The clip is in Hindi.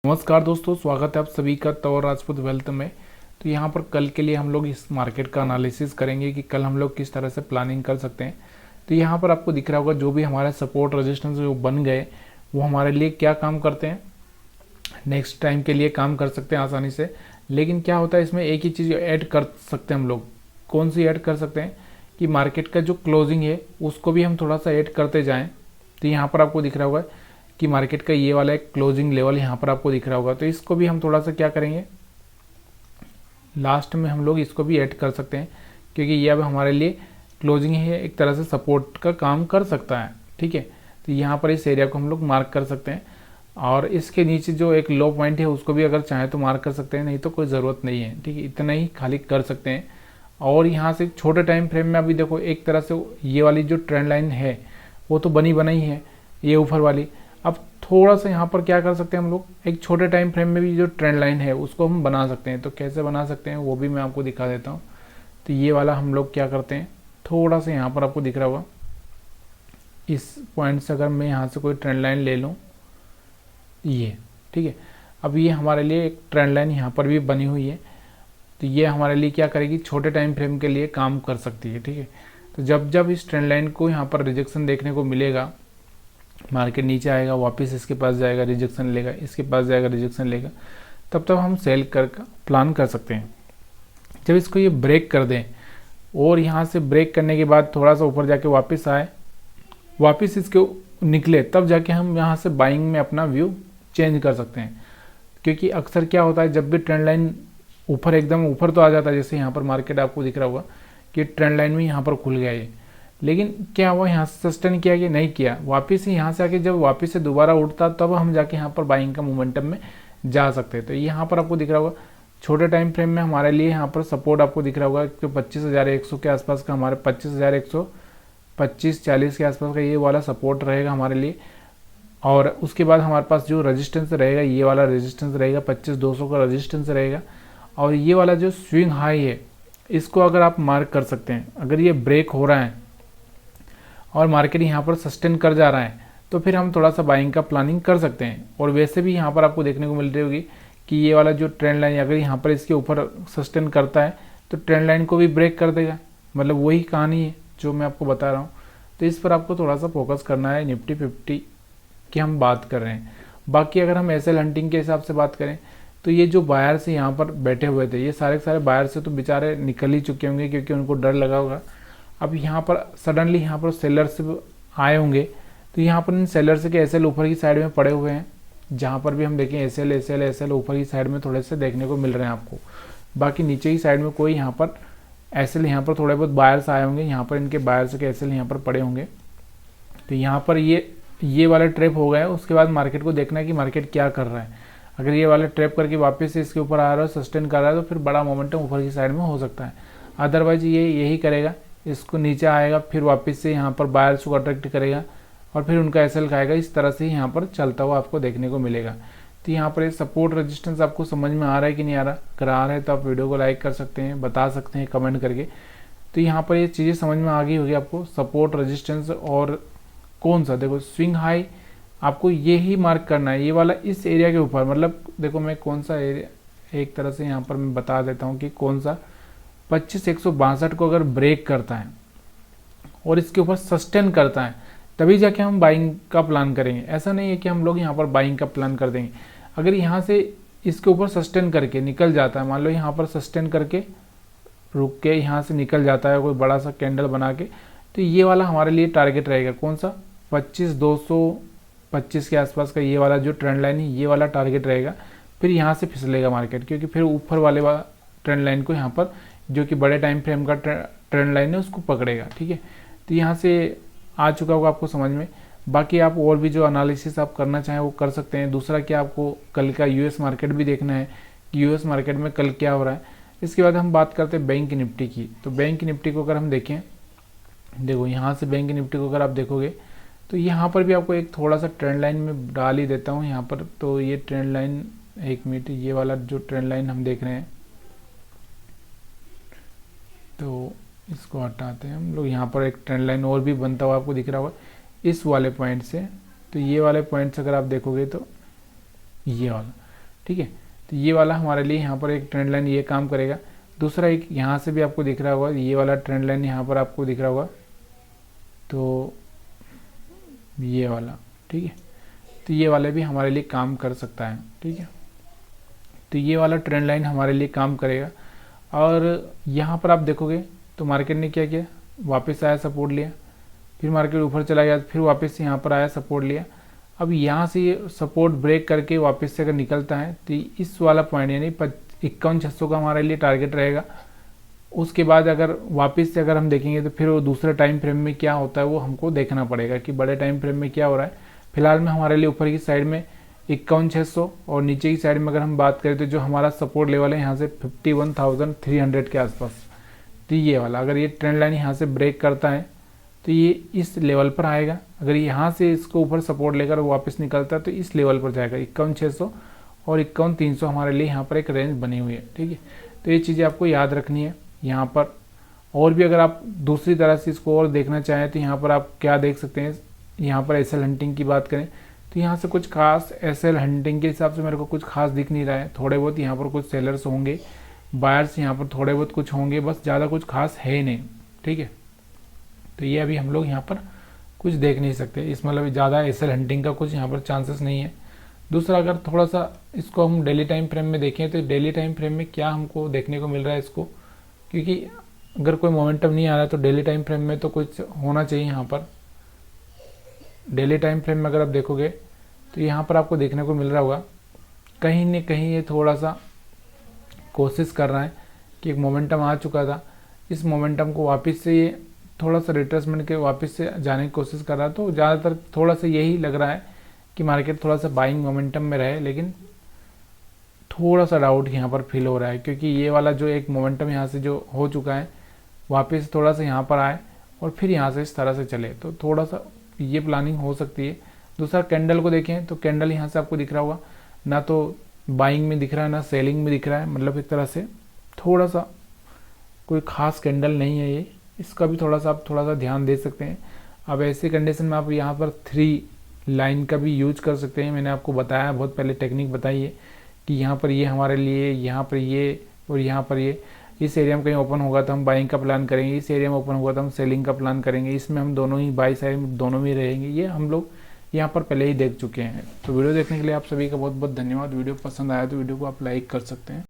नमस्कार दोस्तों, स्वागत है आप सभी का तौर राजपूत वेल्थ में। तो यहाँ पर कल के लिए हम लोग इस मार्केट का एनालिसिस करेंगे कि कल हम लोग किस तरह से प्लानिंग कर सकते हैं। तो यहाँ पर आपको दिख रहा होगा जो भी हमारे सपोर्ट रेजिस्टेंस जो बन गए वो हमारे लिए क्या काम करते हैं, नेक्स्ट टाइम के लिए काम कर सकते हैं आसानी से। लेकिन क्या होता है इसमें एक ही चीज़ ऐड कर सकते हैं हम लोग। कौन सी ऐड कर सकते हैं कि मार्केट का जो क्लोजिंग है उसको भी हम थोड़ा सा ऐड करते जाएँ। तो यहाँ पर आपको दिख रहा होगा कि मार्केट का ये वाला एक क्लोजिंग लेवल यहाँ पर आपको दिख रहा होगा। तो इसको भी हम थोड़ा सा क्या करेंगे, लास्ट में हम लोग इसको भी ऐड कर सकते हैं, क्योंकि ये अब हमारे लिए क्लोजिंग है, एक तरह से सपोर्ट का काम कर सकता है। ठीक है, तो यहाँ पर इस एरिया को हम लोग मार्क कर सकते हैं, और इसके नीचे जो एक लो पॉइंट है उसको भी अगर चाहें तो मार्क कर सकते हैं, नहीं तो कोई ज़रूरत नहीं है। ठीक है, इतना ही खाली कर सकते हैं। और यहाँ से छोटे टाइम फ्रेम में अभी देखो एक तरह से ये वाली जो ट्रेंड लाइन है वो तो बनी बनाई है, ये ऊपर वाली। अब थोड़ा सा यहाँ पर क्या कर सकते हैं हम लोग, एक छोटे टाइम फ्रेम में भी जो ट्रेंड लाइन है उसको हम बना सकते हैं। तो कैसे बना सकते हैं वो भी मैं आपको दिखा देता हूँ। तो ये वाला हम लोग क्या करते हैं, थोड़ा सा यहाँ पर आपको दिख रहा होगा, इस पॉइंट से अगर मैं यहाँ से कोई ट्रेंड लाइन ले लूँ ये, ठीक है। अब ये हमारे लिए एक ट्रेंड लाइन यहाँ पर भी बनी हुई है, तो ये हमारे लिए क्या करेगी, छोटे टाइम फ्रेम के लिए काम कर सकती है। ठीक है, तो जब जब इस ट्रेंड लाइन को यहाँ पर रिजेक्शन देखने को मिलेगा, मार्केट नीचे आएगा, वापस इसके पास जाएगा, रिजेक्शन लेगा, इसके पास जाएगा, रिजेक्शन लेगा, तब तक हम सेल कर प्लान कर सकते हैं। जब इसको ये ब्रेक कर दें और यहाँ से ब्रेक करने के बाद थोड़ा सा ऊपर जाके वापस आए, वापस इसके निकले, तब जाके हम यहाँ से बाइंग में अपना व्यू चेंज कर सकते हैं। क्योंकि अक्सर क्या होता है, जब भी ट्रेंड लाइन ऊपर एकदम ऊपर तो आ जाता है, जैसे यहाँ पर मार्केट आपको दिख रहा होगा कि ट्रेंड लाइन में यहाँ पर खुल गया ये, लेकिन क्या हुआ, यहाँ से सस्टेन किया कि नहीं किया, वापस ही यहाँ से आके जब वापस से दोबारा उठता तब हम जाके यहाँ पर बाइंग का मोमेंटम में जा सकते हैं। तो यहाँ पर आपको दिख रहा होगा छोटे टाइम फ्रेम में हमारे लिए यहाँ पर सपोर्ट आपको दिख रहा होगा कि 25,100 के आसपास का, हमारे 25,100 25-40 के आसपास का ये वाला सपोर्ट रहेगा हमारे लिए। और उसके बाद हमारे पास जो रजिस्टेंस रहेगा, ये वाला रजिस्टेंस रहेगा, 25,200 का रजिस्टेंस रहेगा। और ये वाला जो स्विंग हाई है इसको अगर आप मार्क कर सकते हैं, अगर ये ब्रेक हो रहा है और मार्केट यहाँ पर सस्टेन कर जा रहा है तो फिर हम थोड़ा सा बाइंग का प्लानिंग कर सकते हैं। और वैसे भी यहाँ पर आपको देखने को मिल रही होगी कि ये वाला जो ट्रेंड लाइन अगर यहाँ पर इसके ऊपर सस्टेन करता है तो ट्रेंड लाइन को भी ब्रेक कर देगा, मतलब वही कहानी है जो मैं आपको बता रहा हूँ। तो इस पर आपको थोड़ा सा फोकस करना है। निफ्टी 50 की हम बात कर रहे हैं। बाकी अगर हम एसएल हंटिंग के हिसाब से बात करें तो ये जो बायर से यहाँ पर बैठे हुए थे, ये सारे के सारे बायर से तो बेचारे निकल ही चुके होंगे, क्योंकि उनको डर लगा होगा। अब यहाँ पर सडनली यहाँ पर सेलर्स आए होंगे, तो यहाँ पर इन सेलर्स के एसएल ऊपर की साइड में पड़े हुए हैं। जहाँ पर भी हम देखें एसएल एसएल एसएल ऊपर की साइड में थोड़े से देखने को मिल रहे हैं आपको। बाकी नीचे की साइड में कोई यहाँ पर एसएल, यहाँ पर थोड़े बहुत बायर्स आए होंगे, यहाँ पर इनके बायर्स के एसएल यहाँ पर पड़े होंगे। तो यहाँ पर ये वाला ट्रैप हो गया है। उसके बाद मार्केट को देखना है कि मार्केट क्या कर रहा है। अगर ये वाला ट्रैप करके वापस से इसके ऊपर आ रहा है, सस्टेन कर रहा है, तो फिर बड़ा मोमेंटम ऊपर की साइड में हो सकता है। अदरवाइज ये यही करेगा, इसको नीचे आएगा, फिर वापस से यहाँ पर बायर्स को अट्रैक्ट करेगा और फिर उनका एसएल खाएगा। इस तरह से यहाँ पर चलता हुआ आपको देखने को मिलेगा। तो यहाँ पर एक सपोर्ट रेजिस्टेंस आपको समझ में आ रहा है कि नहीं आ रहा? अगर आ रहा है तो आप वीडियो को लाइक कर सकते हैं, बता सकते हैं कमेंट करके। तो यहाँ पर ये चीज़ें समझ में आ गई होगी आपको, सपोर्ट रेजिस्टेंस और कौन सा, देखो स्विंग हाई आपको ये ही मार्क करना है, ये वाला इस एरिया के ऊपर। मतलब देखो मैं कौन सा एरिया, एक तरह से यहाँ पर मैं बता देता हूँ कि कौन सा 25,162 को अगर ब्रेक करता है और इसके ऊपर सस्टेन करता है तभी जाके हम बाइंग का प्लान करेंगे। ऐसा नहीं है कि हम लोग यहाँ पर बाइंग का प्लान कर देंगे। अगर यहाँ से इसके ऊपर सस्टेन करके निकल जाता है, मान लो यहाँ पर सस्टेन करके रुक के यहाँ से निकल जाता है कोई बड़ा सा कैंडल बना के, तो ये वाला हमारे लिए टारगेट रहेगा। कौन सा? 25,225 के आसपास का ये वाला जो ट्रेंड लाइन है, ये वाला टारगेट रहेगा। फिर यहाँ से फिसलेगा मार्केट, क्योंकि फिर ऊपर वाले ट्रेंड लाइन को यहाँ पर जो कि बड़े टाइम फ्रेम का ट्रेंड लाइन है उसको पकड़ेगा। ठीक है, तो यहाँ से आ चुका होगा आपको समझ में। बाकी आप और भी जो एनालिसिस आप करना चाहें वो कर सकते हैं। दूसरा क्या, आपको कल का यूएस मार्केट भी देखना है कि यूएस मार्केट में कल क्या हो रहा है। इसके बाद हम बात करते हैं बैंक निफ्टी की। तो बैंक निफ्टी को अगर हम देखें, देखो यहाँ से बैंक निफ्टी को अगर आप देखोगे तो यहाँ पर भी आपको एक थोड़ा सा ट्रेंड लाइन में डाल ही देता हूँ यहाँ पर। तो ये ट्रेंड लाइन, एक मिनट, ये वाला जो ट्रेंड लाइन हम देख रहे हैं, तो इसको हटाते हैं हम लोग। यहाँ पर एक ट्रेंड लाइन और भी बनता हुआ आपको दिख रहा होगा इस वाले पॉइंट से। तो ये वाले पॉइंट से अगर आप देखोगे तो ये वाला, ठीक है। तो ये वाला हमारे लिए यहाँ पर एक ट्रेंड लाइन ये काम करेगा। दूसरा एक यहाँ से भी आपको दिख रहा होगा, ये वाला ट्रेंड लाइन यहाँ पर आपको दिख रहा होगा, तो ये वाला, ठीक है। तो ये वाला भी हमारे लिए काम कर सकता है, ठीक है। तो ये वाला ट्रेंड लाइन हमारे लिए काम करेगा। और यहाँ पर आप देखोगे तो मार्केट ने क्या किया, वापस आया, सपोर्ट लिया, फिर मार्केट ऊपर चला गया, फिर वापस से यहाँ पर आया, सपोर्ट लिया। अब यहाँ से ये सपोर्ट ब्रेक करके वापस से अगर निकलता है तो इस वाला पॉइंट यानी 51,600 का हमारे लिए टारगेट रहेगा। उसके बाद अगर वापस से अगर हम देखेंगे तो फिर वो दूसरे टाइम फ्रेम में क्या होता है वो हमको देखना पड़ेगा कि बड़े टाइम फ्रेम में क्या हो रहा है। फिलहाल में हमारे लिए ऊपर की साइड में 51,600 और नीचे की साइड में अगर हम बात करें तो जो हमारा सपोर्ट लेवल है यहाँ से 51,300 के आसपास। तो ये वाला अगर ये ट्रेंड लाइन यहाँ से ब्रेक करता है तो ये इस लेवल पर आएगा। अगर यहाँ से इसको ऊपर सपोर्ट लेकर वापस निकलता है तो इस लेवल पर जाएगा। 51,600 और 51,300 हमारे लिए यहाँ पर एक रेंज बनी हुई है, ठीक है। तो ये चीज़ें आपको याद रखनी है यहाँ पर। और भी अगर आप दूसरी तरह से इसको और देखना चाहें तो यहाँ पर आप क्या देख सकते हैं, यहाँ पर एसएल हंटिंग की बात करें तो यहाँ से कुछ खास एसएल हंटिंग के हिसाब से मेरे को कुछ खास दिख नहीं रहा है। थोड़े बहुत यहाँ पर कुछ सेलर्स होंगे, बायर्स यहाँ पर थोड़े बहुत कुछ होंगे, बस ज़्यादा कुछ खास है नहीं, ठीक है। तो ये अभी हम लोग यहाँ पर कुछ देख नहीं सकते, इस मतलब ज़्यादा एसएल हंटिंग का कुछ यहाँ पर चांसेस नहीं है। दूसरा अगर थोड़ा सा इसको हम डेली टाइम फ्रेम में देखें तो डेली टाइम फ्रेम में क्या हमको देखने को मिल रहा है इसको, क्योंकि अगर कोई मोमेंटम नहीं आ रहा है तो डेली टाइम फ्रेम में तो कुछ होना चाहिए। यहाँ पर डेली टाइम फ्रेम में अगर आप देखोगे तो यहाँ पर आपको देखने को मिल रहा होगा कहीं न कहीं ये थोड़ा सा कोशिश कर रहा है कि एक मोमेंटम आ चुका था, इस मोमेंटम को वापस से ये थोड़ा सा रिट्रेसमेंट के वापस से जाने की कोशिश कर रहा है। तो ज़्यादातर थोड़ा सा यही लग रहा है कि मार्केट थोड़ा सा बाइंग मोमेंटम में रहे, लेकिन थोड़ा सा डाउट यहाँ पर फील हो रहा है क्योंकि ये वाला जो एक मोमेंटम यहाँ से जो हो चुका है वापस थोड़ा सा यहाँ पर आए और फिर यहाँ से इस तरह से चले, तो थोड़ा सा ये प्लानिंग हो सकती है। दूसरा कैंडल को देखें तो कैंडल यहाँ से आपको दिख रहा होगा, ना तो बाइंग में दिख रहा है ना सेलिंग में दिख रहा है, मतलब एक तरह से थोड़ा सा कोई खास कैंडल नहीं है ये, इसका भी थोड़ा सा आप थोड़ा सा ध्यान दे सकते हैं। अब ऐसे कंडीशन में आप यहाँ पर 3 लाइन का भी यूज कर सकते हैं। मैंने आपको बताया, बहुत पहले टेक्निक बताई है कि यहाँ पर ये हमारे लिए, यहाँ पर ये और यहाँ पर ये, इस एरिया में कहीं ओपन होगा तो हम बाइंग का प्लान करेंगे, इस एरिया में ओपन होगा तो हम सेलिंग का प्लान करेंगे, इसमें हम दोनों ही बाई साइड दोनों में रहेंगे। ये हम लोग यहाँ पर पहले ही देख चुके हैं। तो वीडियो देखने के लिए आप सभी का बहुत बहुत धन्यवाद। वीडियो पसंद आया तो वीडियो को आप लाइक कर सकते हैं।